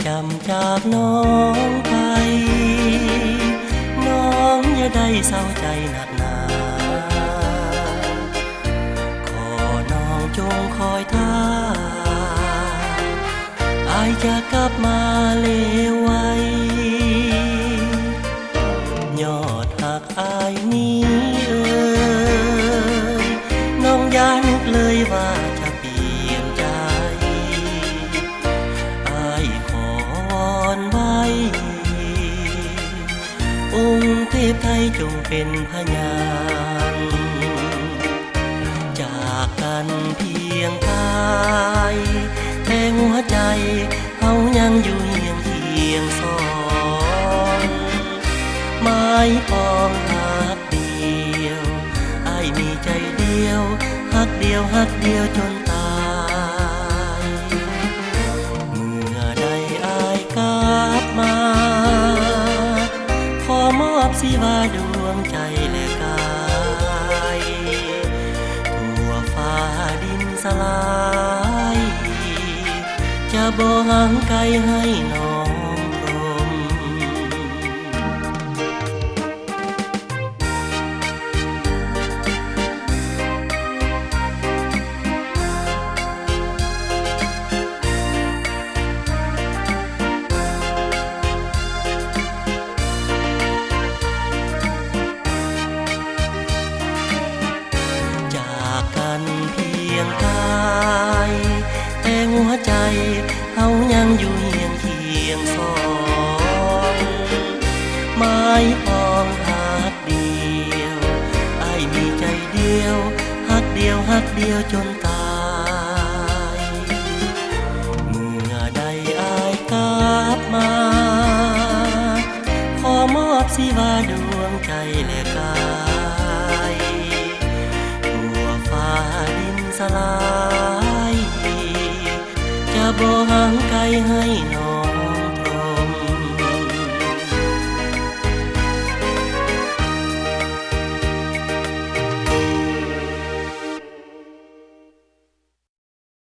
จำจากน้องไปน้องอย่าได้เศร้าใจหนักหนาขอน้องจงคอยท่าอายจะกลับมาเลวไว้ยอดหักอายนี้น้องอย่านึกเลยว่าจะเปลี่ยนใจอายขอวอนไว้องค์เทพไทยจงเป็นพยานจากกันเพียงกายแต่หัวใจเฮายังอยู่เคียงเคียงสองไม้ปองหักเดียวอ้ายมีใจเดียวหักเดียวหักเดียวจนตายเมื่อใดอ้ายกลับมาขอมอบสิว่าดวงใจและกายทั่วฟ้าดินสลายจะบ่ห่างไกลให้น้องพรหมจากกันเพียงกายแต่หัวใจเฮายังอยู่เคียงเคียงสองไม้ปองหักเดียวอ้ายมีใจเดียวหักเดียวหักเดียวจนตายเมื่อใดอ้ายกลับมาขอมอบสิว่าดวงใจและกายทั่วฟ้าดินสลายจะบ่ห่างไกลให้น้อง